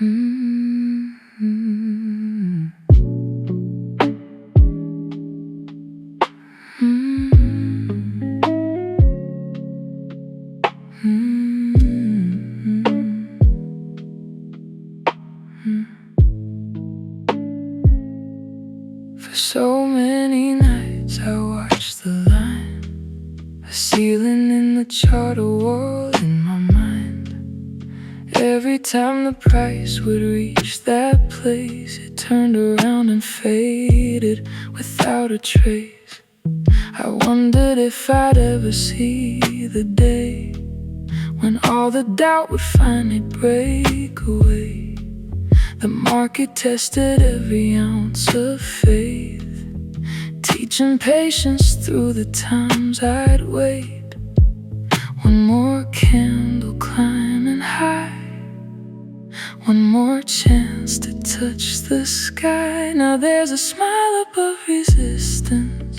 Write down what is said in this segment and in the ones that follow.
Mm-hmm. For so many nights I watched the line, a ceiling in the charter wall in my mind. Every time the price would reach that place, it turned around and faded without a trace. I wondered if I'd ever see the day when all the doubt would finally break away. The market tested every ounce of faith, teaching patience through the times I'd wait. One more candle climbing high, one more chance to touch the sky. Now there's a smile above resistance,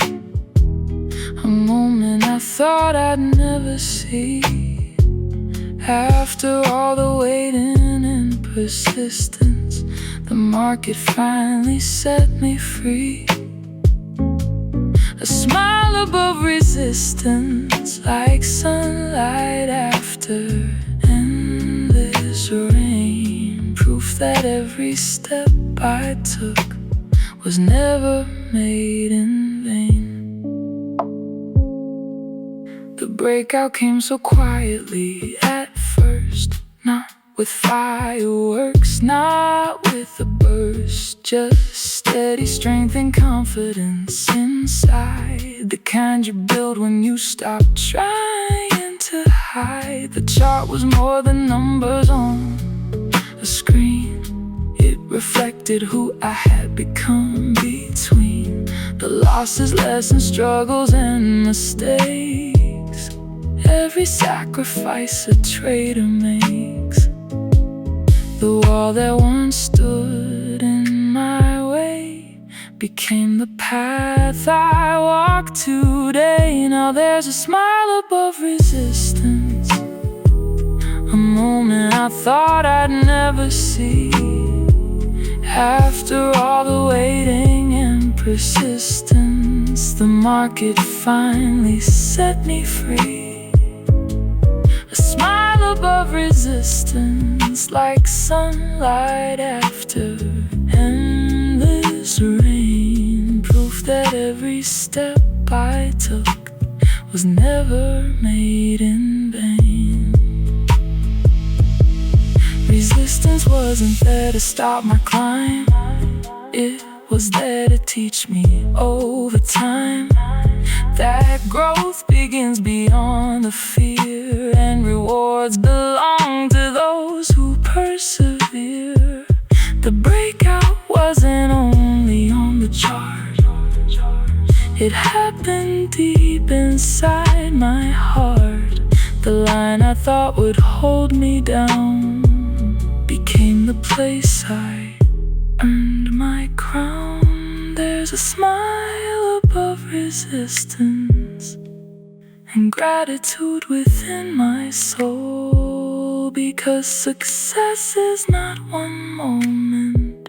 a moment I thought I'd never see. After all the waiting and persistence, the market finally set me free. A smile above resistance, like sunlight after endless rain. Proof that every step I took was never made in vain. The breakout came so quietly at first, not with fireworks, not with a burst, just steady strength and confidence inside, the kind you build when you stop trying to hide. The chart was more than numbers on a screen, it reflected who I had become between the losses, lessons, struggles, and mistakes. Every sacrifice a trader makes, the wall that once stood in my way became the path I walk today. Now there's a smile above resistance, a moment I thought I'd never see. After all the waiting and persistence, the market finally set me free. A smile above resistance, like sunlight after endless rain. Proof that every step I took was never made in vain. Resistance wasn't there to stop my climb, it was there to teach me over time that growth begins beyond the fear, and rewards belong to those who persevere. The breakout wasn't only on the chart, it happened deep inside my heart. The line I thought would hold me down became the place I earned my crown. There's a smile above resistance, and gratitude within my soul, because success is not one moment,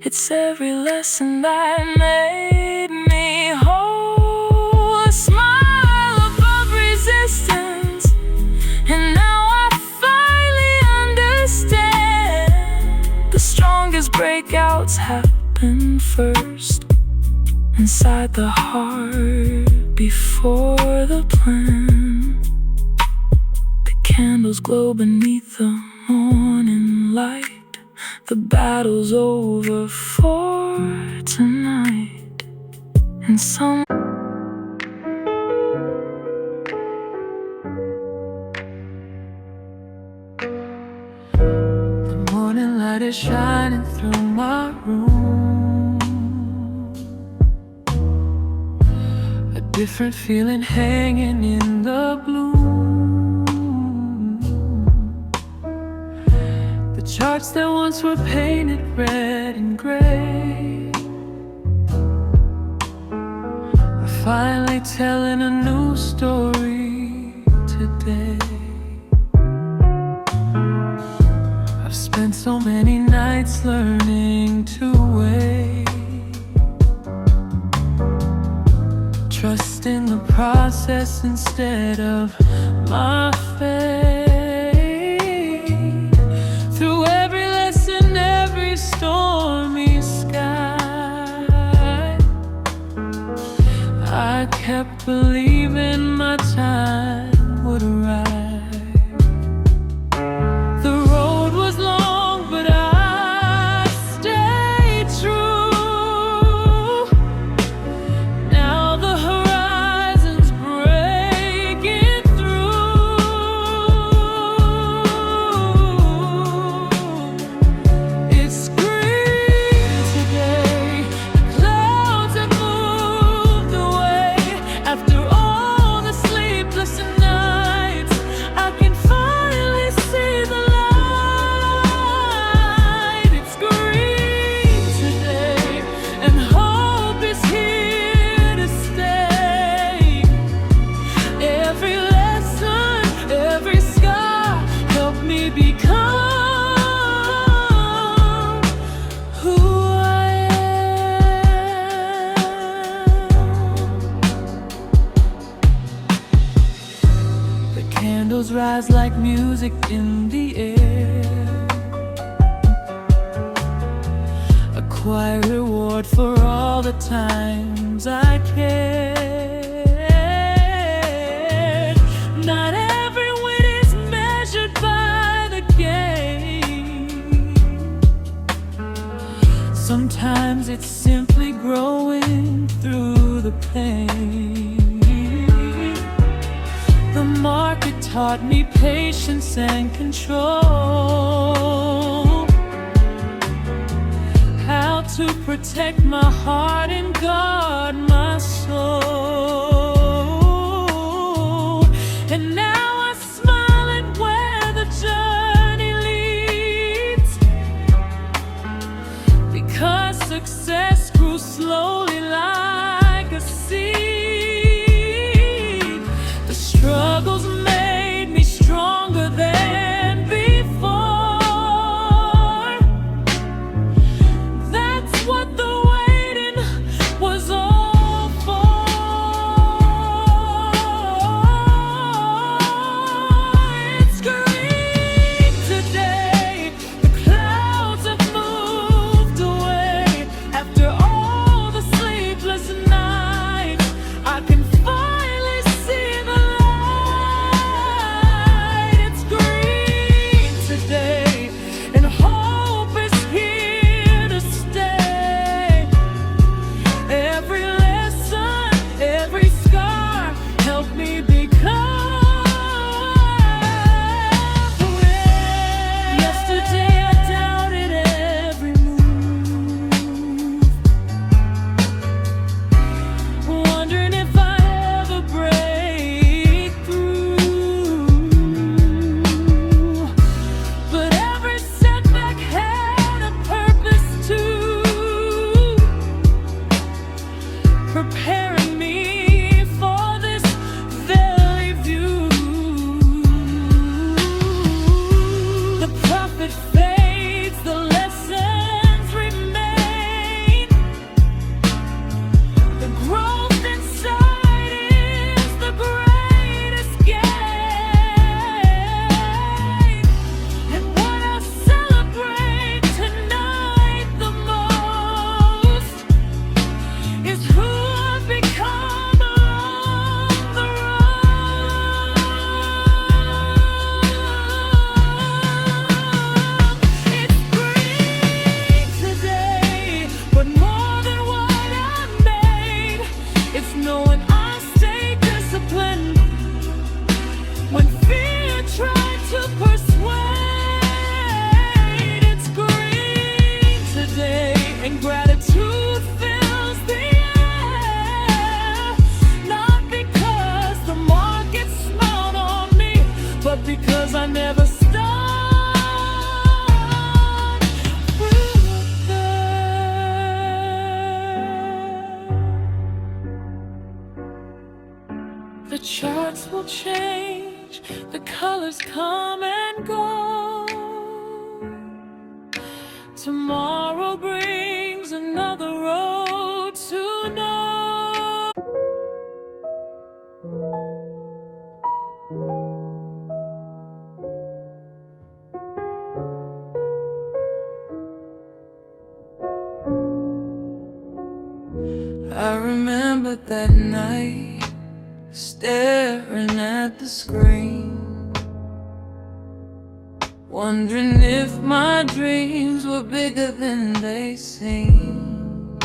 it's every lesson that made me whole. A smile above resistance, and now I finally understand the strongest breakouts happen first, inside the heart before the plan. The candles glow beneath the morning light, the battle's over for tonight. And some the morning light is shining through my room, different feeling hanging in the bloom. The charts that once were painted red and gray are finally telling a new story today. I've spent so many nights learning to wait, trust in the process instead of my fate. Through every lesson, every stormy sky, I kept believing my time would arrive. The road was long, but I stayed true. Now the horizon's breaking through. It's green today, the clouds have moved away. After all the sleepless nights, I can finally see the light. It's green today, and hope is here to stay. Every lesson, every scar helped me become who I am. The candles rise like music in the air, a quiet reward for all the times I cared. Not every win is measured by the game. Sometimes it's simply growing through the pain. The market taught me patience and control, how to protect my heart and guard my soul. And now I smile at where the journey leads, because success grew slowly like a seed. The struggles made me stronger than before. That's what the waiting was all for. It's green today, the clouds have moved away. After all the sleepless nights, I can finally see the light. It's green today, and hope is here to stay. Every lesson, every scar helped me become who I am. Yesterday I doubted every move, wondering if I ever break through. But every setback had a purpose too, preparing me for this very view. The profit fades, the lessons remain. The growth inside is the greatest gain. And what I celebrate tonight the most is who I've become along the road. It's green today, but more than what I made, it's knowing I stay disciplined when fear tried to persuade. It's green today, and gratitude fills the air. Not because the market smiled on me, but because I never stopped. The charts will change, the colors come and go, tomorrow brings another road to know. I remember that night, staring at the screen, wondering if my dreams were bigger than they seemed.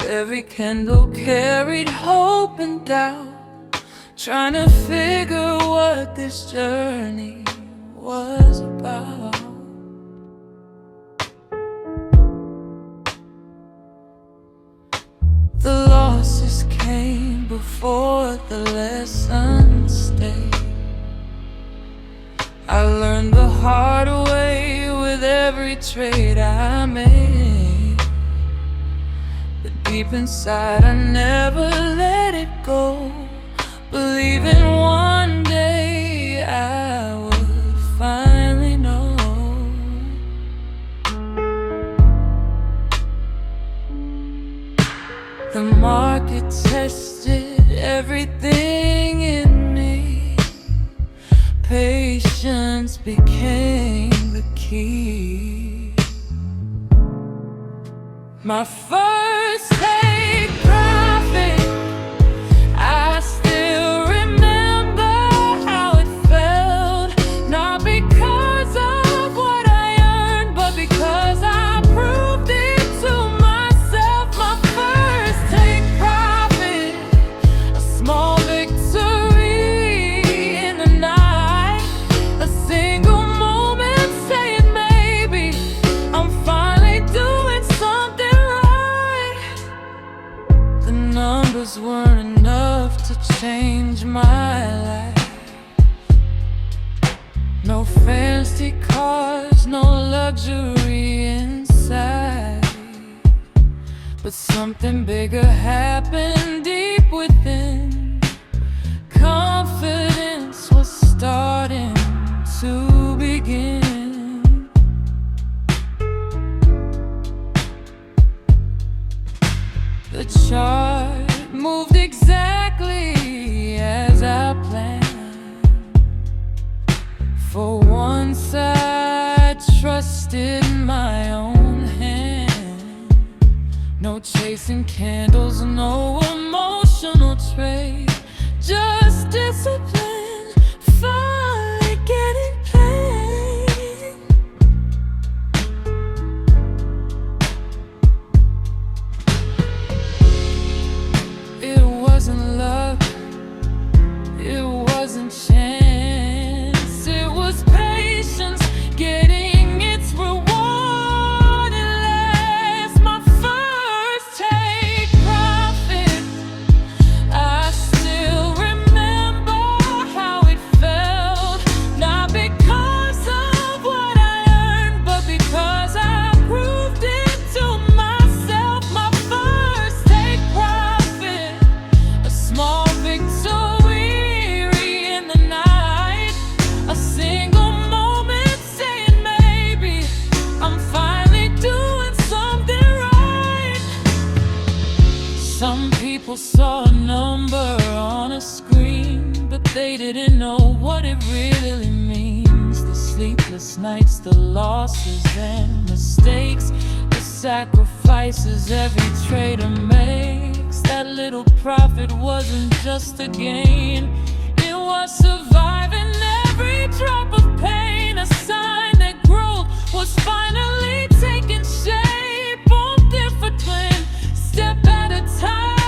Every candle carried hope and doubt, trying to figure what this journey was about. The losses came before the lessons stayed. I learned the hard way with every trade I made. But deep inside I never let it go, believing one day I would finally know. The market tested everything in me. Patience became the key. My first take profit, I still remember how it felt. Not because of what I earned, but because I proved it to myself. My first take profit, a small victory in the night, a single moment saying maybe I'm finally doing something right. The numbers weren't enough to change my life. No fancy cars, no luxury inside, but something bigger happened deep within. Confidence was starting to begin. The chart moved exactly as I planned. For once I trusted my own hand. No chasing candles, no emotional trade, just discipline, finally getting paid. It wasn't luck, it wasn't chance, it was patience getting its reward at last. My first take profit, I still remember how it felt. Not because of what I earned, but because I proved it to myself. My first take profit, a small victory in the night, a single moment saying maybe I'm finally doing something right. Some people saw a number on a screen, but they didn't know what it really means. The sleepless nights, the losses and mistakes, the sacrifices every trader makes. That little profit wasn't just a gain, it was surviving every drop of pain. A sign that growth was finally taking shape, on different plan, step at a time.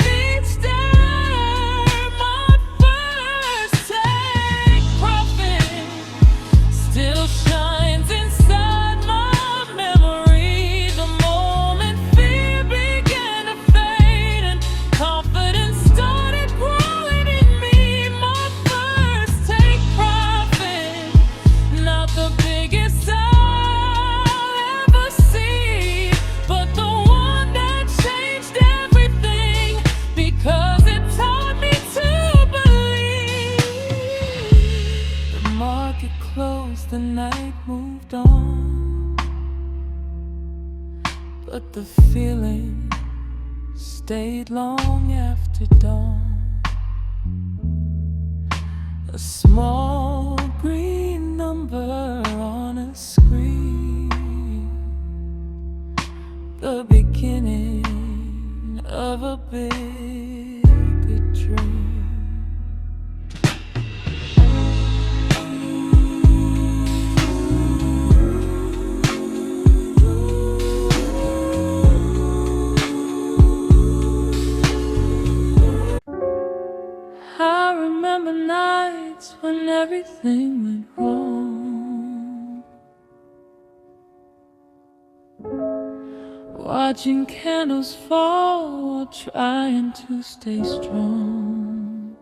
Each day, my first take profit still shines inside my memory. The moment fear began to fade and confidence started growing in me. My first take profit, market closed, the night moved on, but the feeling stayed long after dawn. A small green number on a screen, the beginning of a bigger dream. I remember nights when everything went wrong, watching candles fall while trying to stay strong.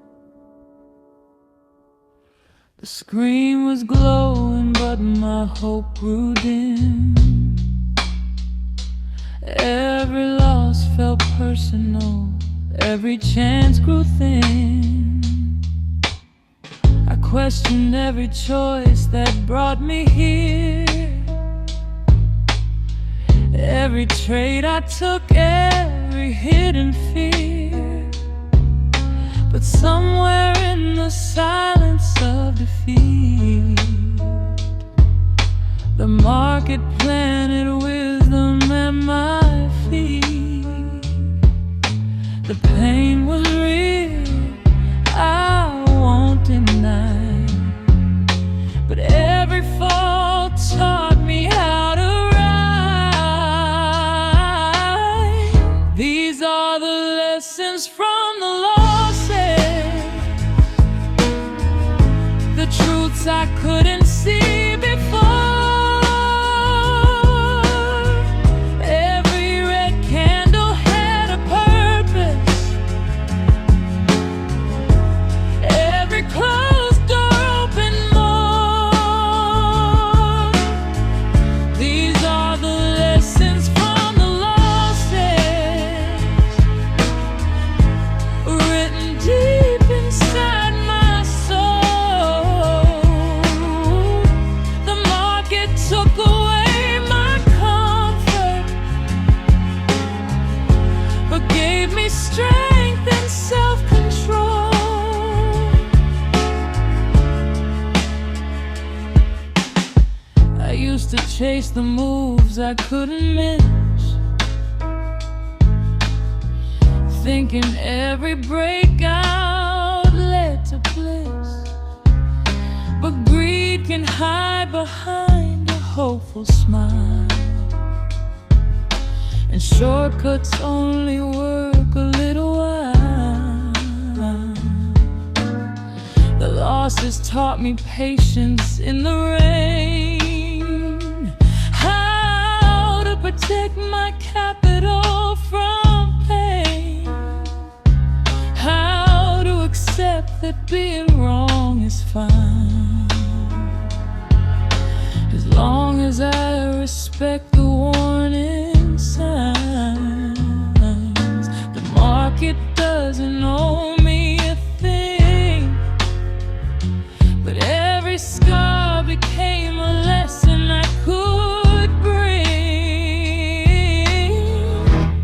The screen was glowing, but my hope grew dim. Every loss felt personal, every chance grew thin. I questioned every choice that brought me here, every trade I took, every hidden fear. But somewhere in the silence of defeat, the market planted wisdom at my feet. The pain was real, I won't deny, but every fall taught me how to ride. These are the lessons from the losses, the truths I couldn't see before. Strength and self-control. I used to chase the moves I couldn't miss, thinking every breakout led to bliss. But greed can hide behind a hopeful smile, and shortcuts only work a little while. The losses taught me patience in the rain, how to protect my capital from pain, how to accept that being wrong is fine, as long as I respect the warning signs. The market doesn't owe me a thing, but every scar became a lesson I could bring.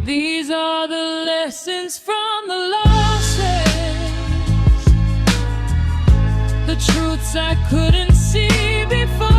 These are the lessons from the losses, the truths I couldn't see before.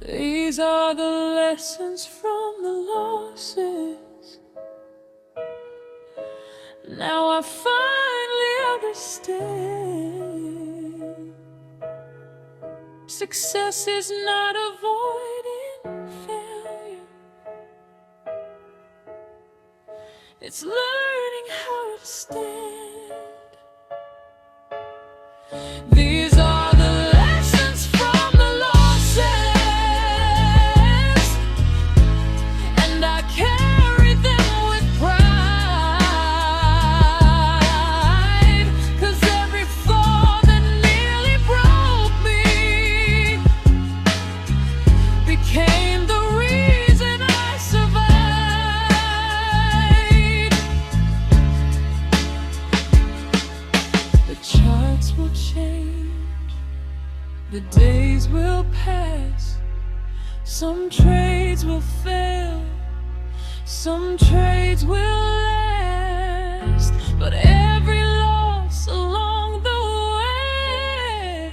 These are the lessons from the losses. Now I finally understand. Success is not avoiding failure. It's learning how to stand. These are the lessons from the losses, and I carry them with pride, 'cause every fall that nearly broke me became the reason I survived. The charts will change, the days will pass, some trades will fail, some trades will last, but every loss along the way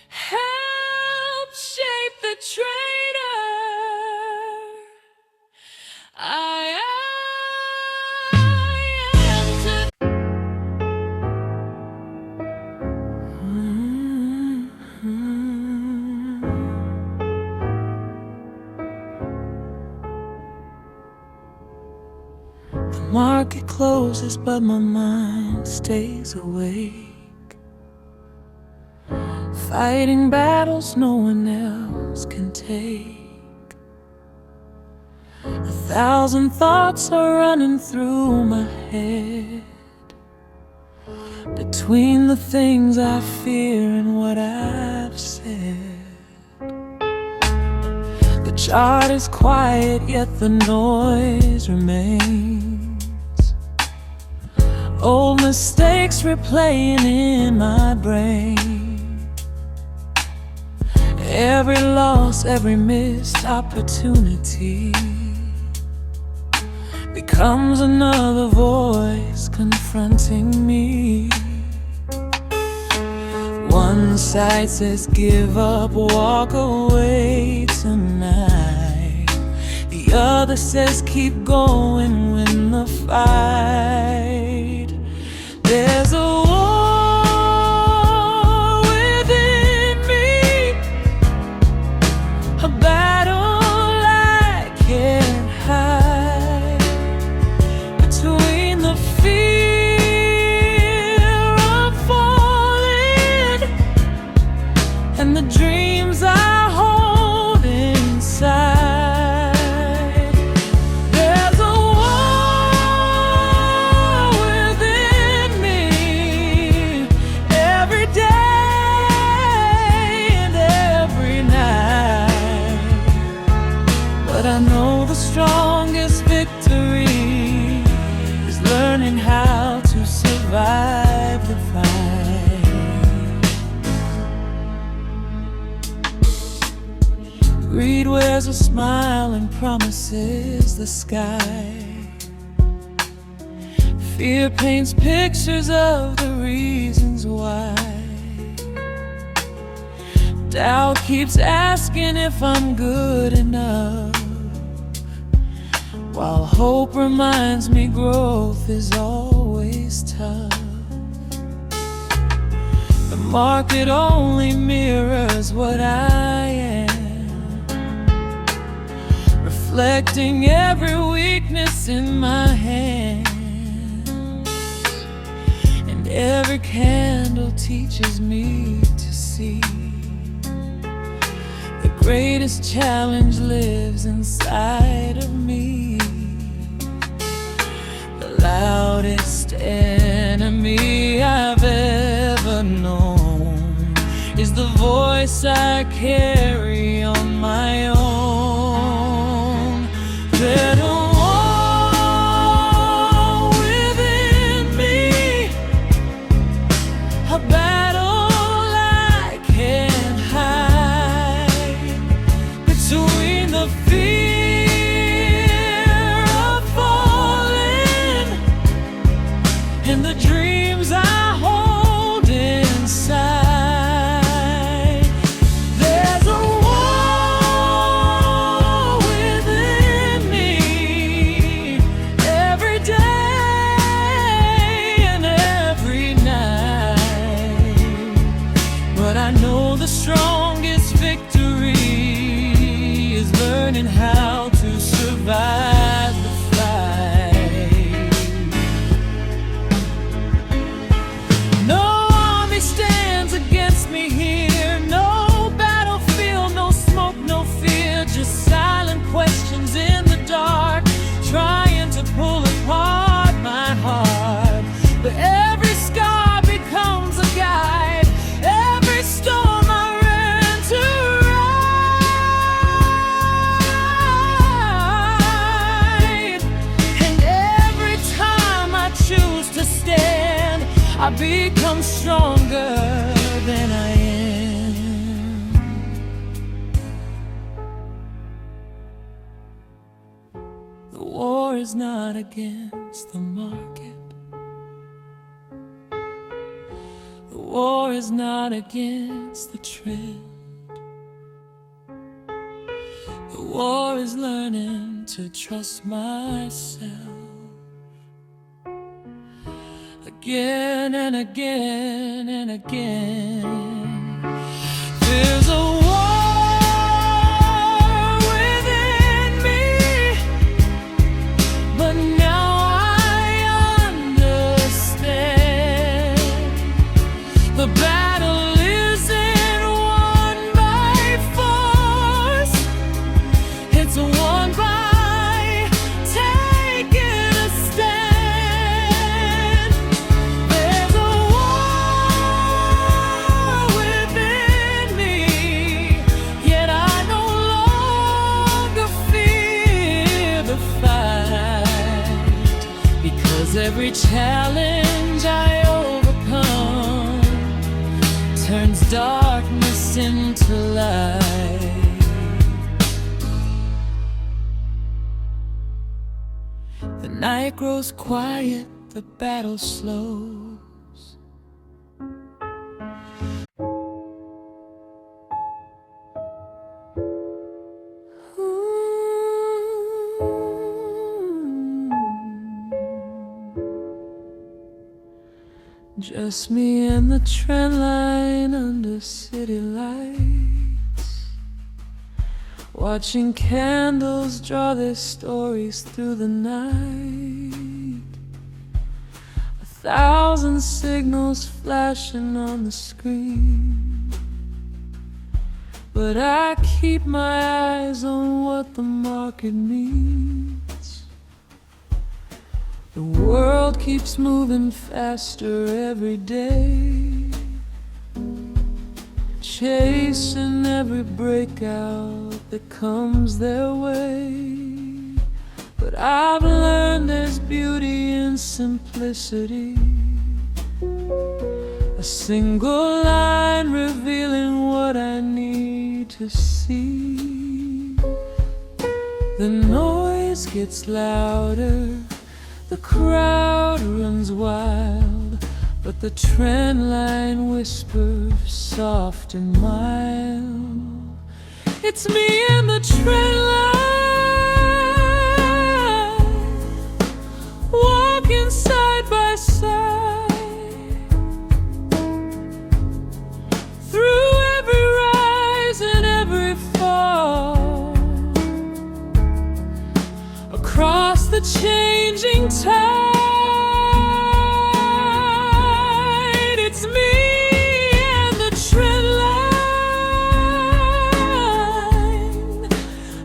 helps shape the trader I am today. The market closes, but my mind stays awake, fighting battles no one else can take. 1,000 thoughts are running through my head, between the things I fear and what I've said. The chart is quiet, yet the noise remains. Old mistakes replaying in my brain. Every loss, every missed opportunity becomes another voice confronting me. One side says give up, walk away tonight. The other says keep going, win the fight. There's a war within me, a battle I can't hide, between the fear of falling and the dreams I hold inside. There's a war within me, every day and every night. But I know the strongest victory is learning how to survive the fight. Greed wears a smile and promises the sky. Fear paints pictures of the reasons why. Doubt keeps asking if I'm good enough, while hope reminds me growth is always tough. The market only mirrors what I am, reflecting every weakness in my hands. And every candle teaches me to see the greatest challenge lives inside of me. The loudest enemy I've ever known is the voice I carry on my own. There's a war within me, a battle I can't hide, between the fear of falling and the dreams I hold inside. strongest victory is learning how to survive the fight. No army stands against me here, no battlefield, no smoke, no fear, just silent questions in the dark, trying to pull apart my heart. But every scar becomes a guide, every storm I ran to ride, and every time I choose to stand, I become stronger than I am. The war is not against the market. The war is not against the trend. The war is learning to trust myself again and again and again. There's a war within me, but now I understand. The battle isn't won by force, it's won by taking a stand. There's a war within me, yet I no longer fear the fight, because every challenge I overcome turns darkness into light. The night grows quiet, the battle slows. Just me and the trend line under city lights, watching candles draw their stories through the night. 1,000 signals flashing on the screen, but I keep my eyes on what the market means. The world keeps moving faster every day, chasing every breakout that comes their way. But I've learned there's beauty in simplicity, a single line revealing what I need to see. The noise gets louder, the crowd runs wild, but the trend line whispers soft and mild. It's me and the trend line, walking side by side, through every rise and every fall, across the changing tide. It's me and the trend line,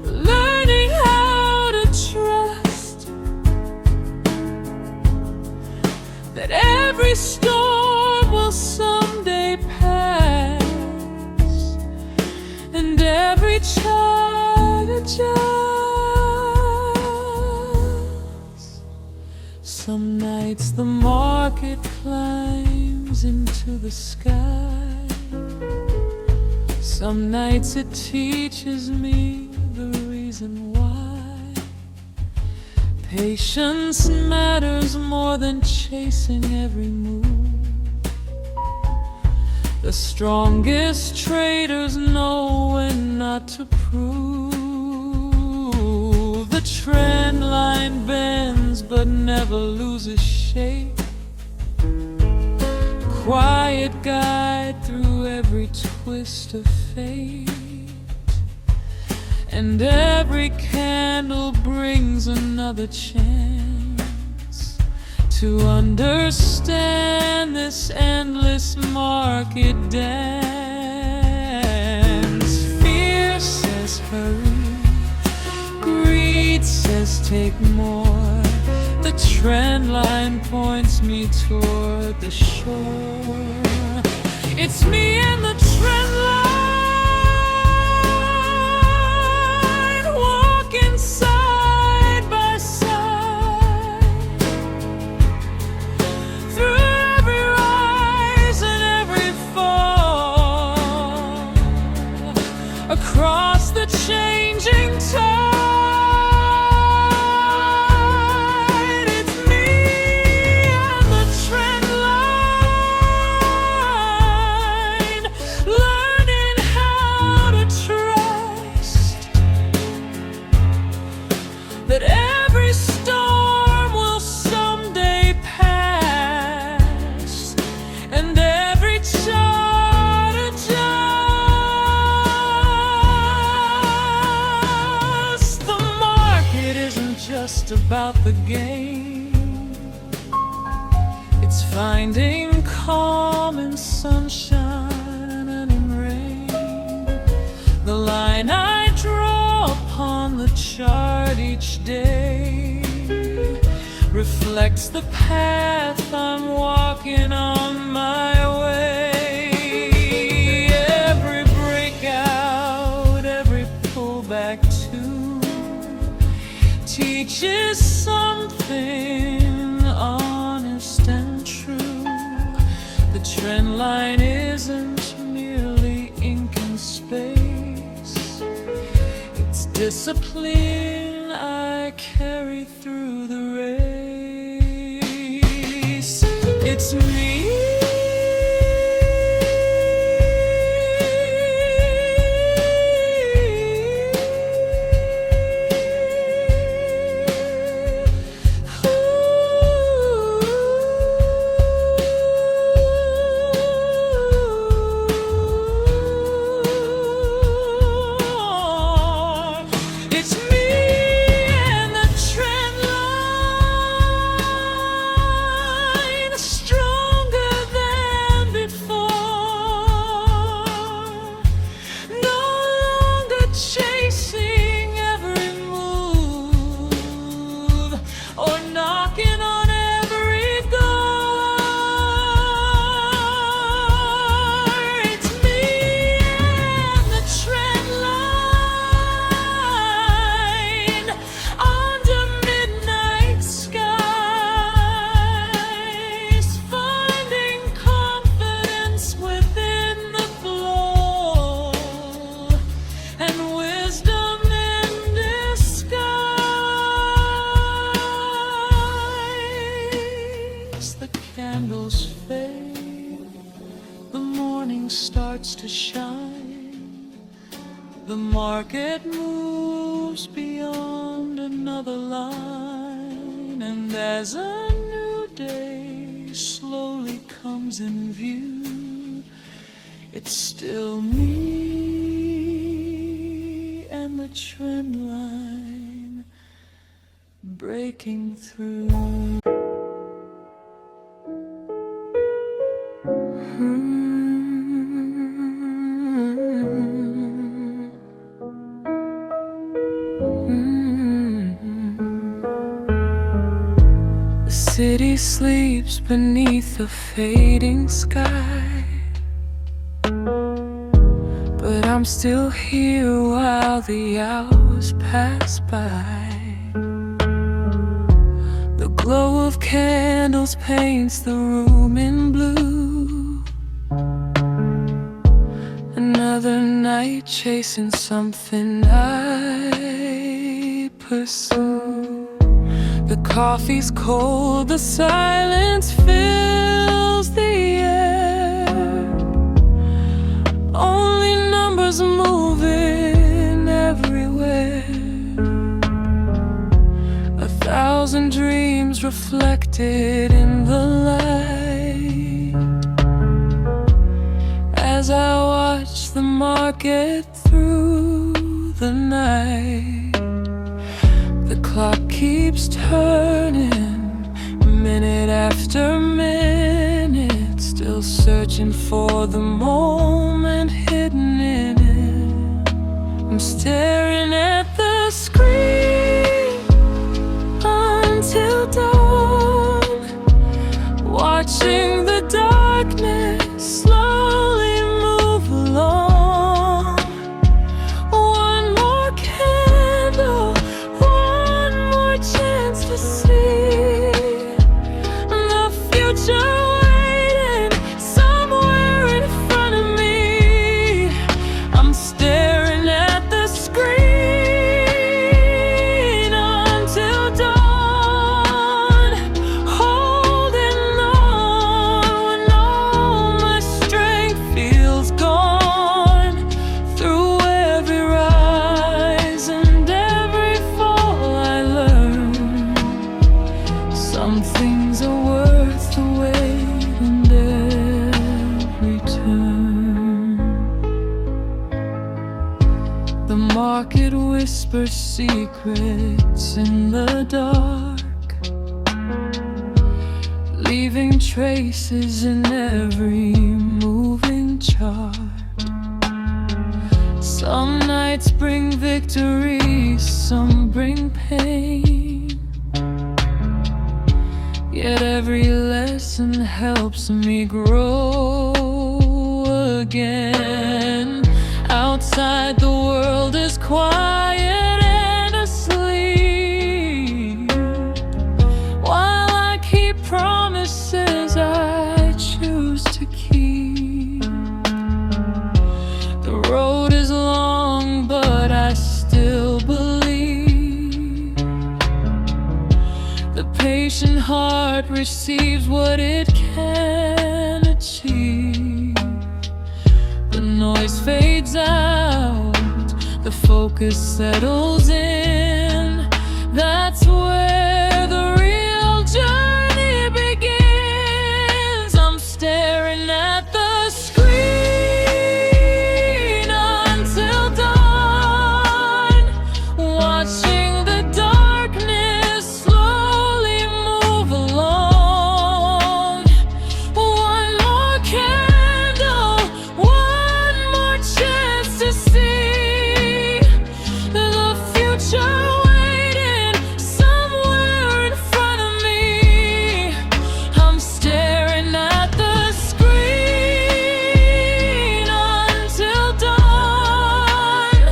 learning how to trust that every storm will someday pass, and every chart adjusts. Some nights the market climbs into the sky, some nights it teaches me the reason why patience matters more than chasing every move. The strongest traders know when not to prove. The trend line bends but never loses shape, quiet guide through every twist twist of fate, and every candle brings another chance to understand this endless market dance. Fear says hurry, greed says take more. The trend line points me toward the shore. It's me and the trend line, walking side by side, through every rise and every fall, across the changing tide. That every storm will someday pass, and every chart adjusts. The market isn't just about the game, it's finding calm in sunshine and in rain. The line I draw upon the chart each day reflects the path I'm walking on my way. Every breakout, every pullback too, teaches something honest and true. The trend line isn't merely ink and space, it's discipline I carry through the race. It's me candles fade, the morning starts to shine, the market moves beyond another line, and as a new day slowly comes in view, it's still me and the trend line breaking through. The city sleeps beneath a fading sky, but I'm still here while the hours pass by. The glow of candles paints the room in blue. Another night chasing something I pursue. The coffee's cold, the silence fills the air. Only numbers moving everywhere. 1,000 dreams reflected in the light. As I watch the market through the night. The clock keeps turning, minute after minute, still searching for the moment hidden in it. I'm staring at the screen until dawn, watching the darkness slowly move along. One more candle, one more chance to see the future waiting somewhere in front of me. I'm staring at the screen until dawn, holding on when all my strength feels gone. Through every rise and every fall I learn some things are worth the wait and every turn. The market whispers secrets in the dark, leaving traces in every moving chart. Some nights bring victory, some bring pain, yet every lesson helps me grow again. Outside the world is quiet and asleep, while I keep promises I choose to keep. The road is long, but I still believe. The patient heart receives what it can achieve. The noise fades out, the focus settles in. That's where the real journey begins. I'm staring at the screen until dawn, watching the darkness slowly move along. One more candle, one more chance to see the future waiting somewhere in front of me. I'm staring at the screen until dawn,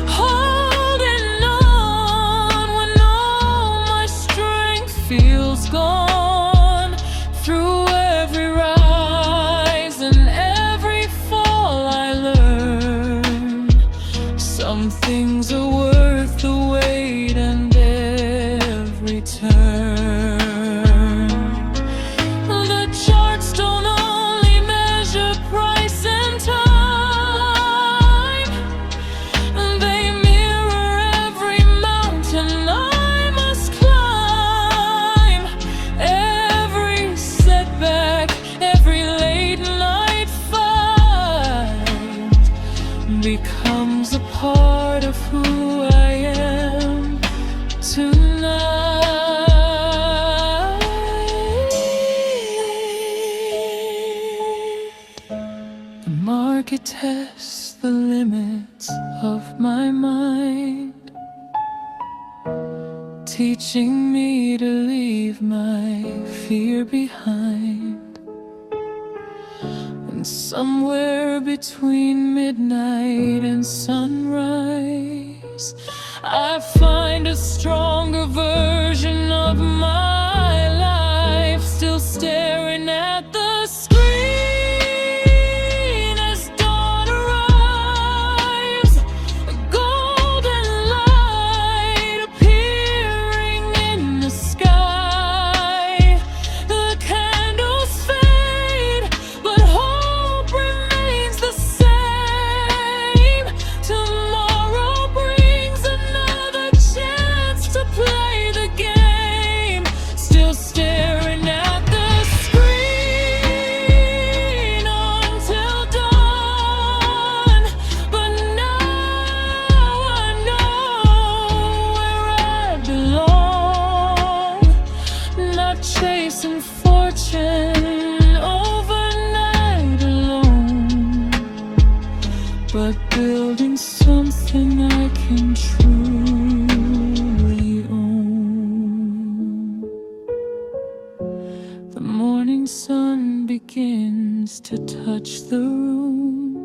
holding on when all my strength feels gone. Through every rise and every fall I learn some things are worth the wait and every turn. The charts don't only measure price and time, they mirror every mountain I must climb. Every setback, every late night fight becomes a part of who I am tonight. The market tests the limits of my mind, teaching me to leave my fear behind. And somewhere between midnight and sunrise, I find a stronger version of my life, still staring at the screen as dawn arrives. A golden light appearing in the sky. The candles fade, but hope remains the same. Tomorrow brings another chance to play the game. building something I can truly own. The morning sun begins to touch the room.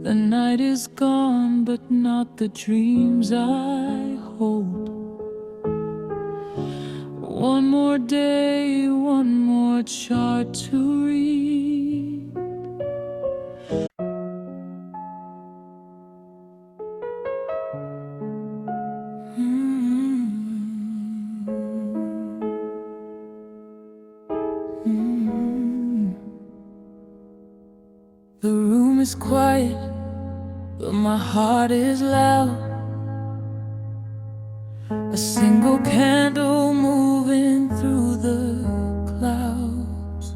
The night is gone, but not the dreams I hold. One more day, one more chart to read. The room is quiet, but my heart is loud. A single candle moving through the clouds.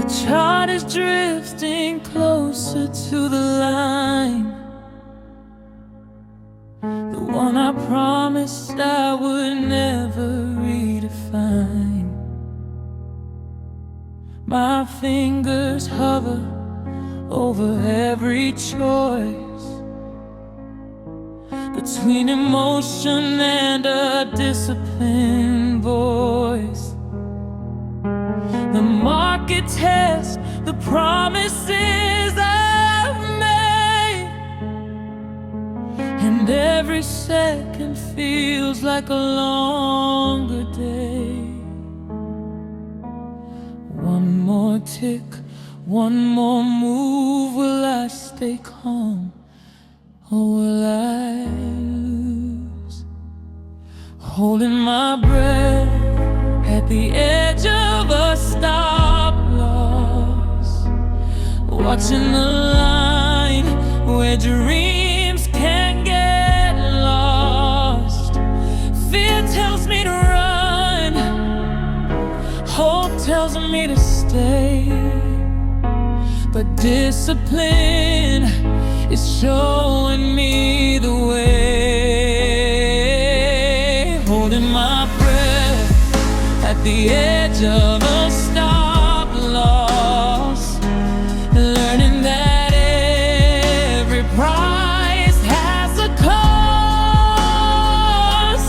The chart is drifting closer to the line, the one I promised I would never redefine. My fingers hover over every choice, between emotion and a disciplined voice. The market tests the promises I've made, and every second feels like a longer day. One more tick, one more move. Will I stay calm, or will I lose? Holding my breath at the edge of a stop loss, watching the line where dreams can get lost. Fear tells me to run, hope tells me to stay, but discipline is showing me the way. Holding my breath at the edge of a stop loss, learning that every price has a cost.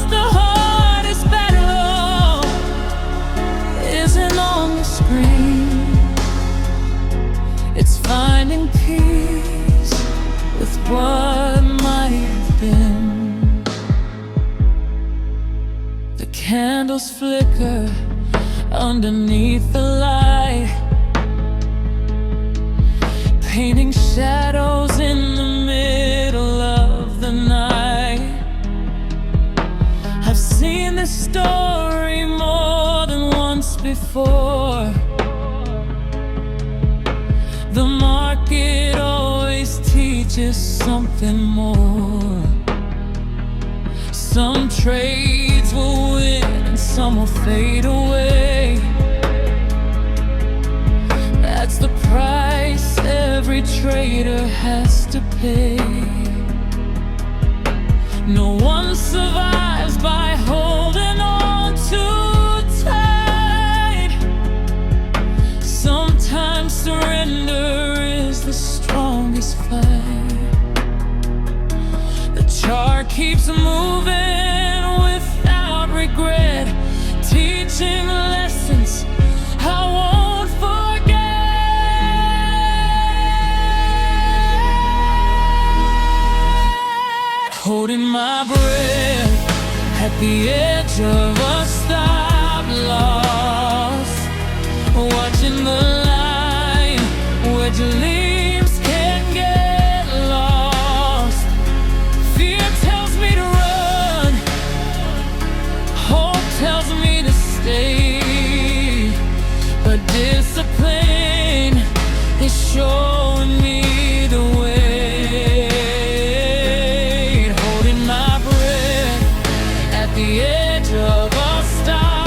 The hardest battle isn't on the screen, it's finding peace with what might have been. The candles flicker underneath the light, painting shadows in the middle of the night. I've seen this story more than once before. The market always teaches something more. Some trades will win and some will fade away. That's the price every trader has to pay. No one survives by holding on too tight. Sometimes surrender is the strongest fight. The chart keeps moving without regret, teaching lessons I won't forget. Holding my breath at the edge of a stop loss, watching the line where dreams can get lost. Fear tells me to run, hope tells me to stay, but discipline is showing me the way. Holding my breath at the edge of a stop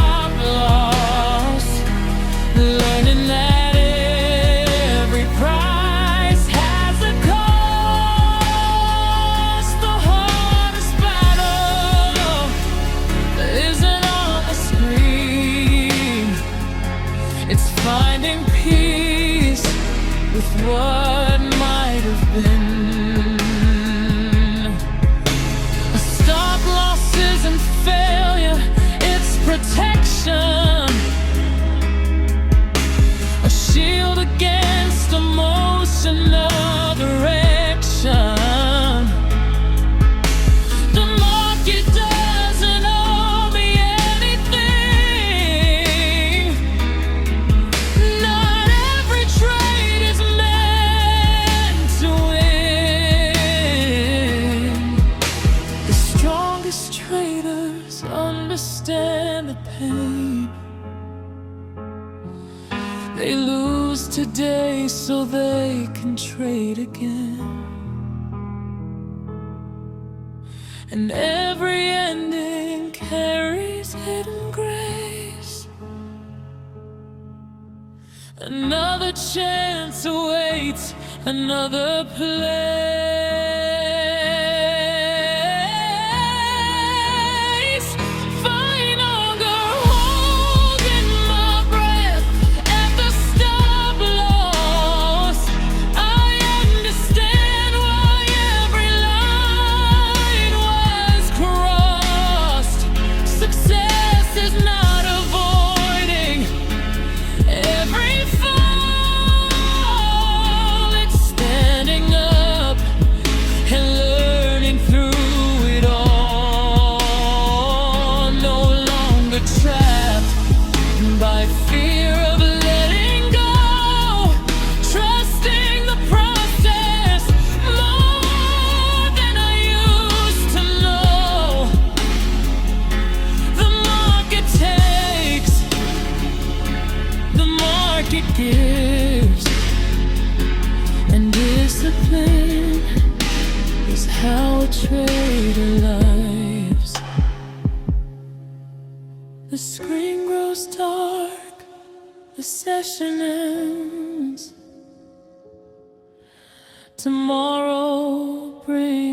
day so they can trade again. And every ending carries hidden grace. Another chance awaits, another place. Final girl, holding my breath at the stop loss. I understand why every line was crossed. Success is not avoiding every fall. It's standing up and learning through it all. No longer trapped by fear of letting go. Trusting the process more than I used to know. The market takes, the market gives, and discipline is how a trader lives. The screen grows dark, the session ends. Tomorrow brings